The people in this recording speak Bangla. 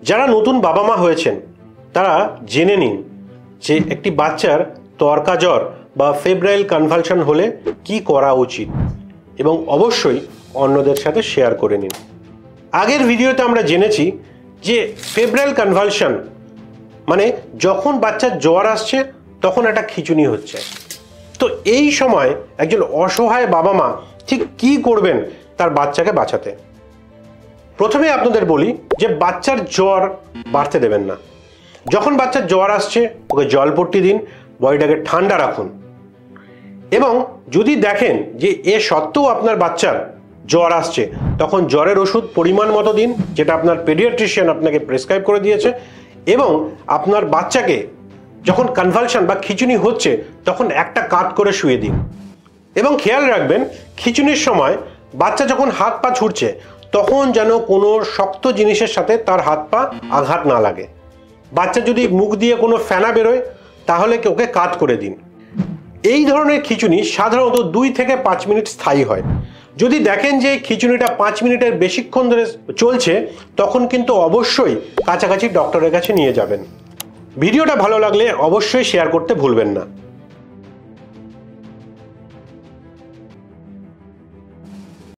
যারা নতুন বাবা মা হয়েছেন তারা জেনে নিন যে একটি বাচ্চার তরকা জ্বর বা ফেব্রাইল কনভালশন হলে কি করা উচিত এবং অবশ্যই অন্যদের সাথে শেয়ার করে নিন। আগের ভিডিওতে আমরা জেনেছি যে ফেব্রাইল কনভালশন মানে যখন বাচ্চার জ্বর আসছে তখন একটা খিঁচুনি হচ্ছে। তো এই সময় একজন অসহায় বাবা মা ঠিক কি করবেন তার বাচ্চাকে বাঁচাতে। প্রথমে আপনাদের বলি যে বাচ্চার জ্বর বাড়তে দেবেন না। যখন বাচ্চার জ্বর আসছে ওকে জলপট্টি দিন, বডিটাকে ঠান্ডা রাখুন এবং যদি দেখেন যে এ সত্ত্বেও আপনার বাচ্চার জ্বর আসছে তখন জ্বরের ওষুধ পরিমাণ মতো দিন, যেটা আপনার পেডিয়াট্রিশিয়ান আপনাকে প্রেসক্রাইব করে দিয়েছে। এবং আপনার বাচ্চাকে যখন কনভালশন বা খিঁচুনি হচ্ছে তখন একটা কাত করে শুয়ে দিন এবং খেয়াল রাখবেন খিঁচুনির সময় বাচ্চা যখন হাত পা ছুটছে তখন যেন কোনো শক্ত জিনিসের সাথে তার হাত পা আঘাত না লাগে। বাচ্চা যদি মুখ দিয়ে কোনো ফেনা বেরোয় তাহলে ওকে কাত করে দিন। এই ধরনের খিঁচুনি সাধারণত 2 থেকে 5 মিনিট স্থায়ী হয়। যদি দেখেন যে খিঁচুনিটা 5 মিনিটের বেশিক্ষণ ধরে চলছে তখন কিন্তু অবশ্যই কাছাকাছি ডক্টরের কাছে নিয়ে যাবেন। ভিডিওটা ভালো লাগলে অবশ্যই শেয়ার করতে ভুলবেন না।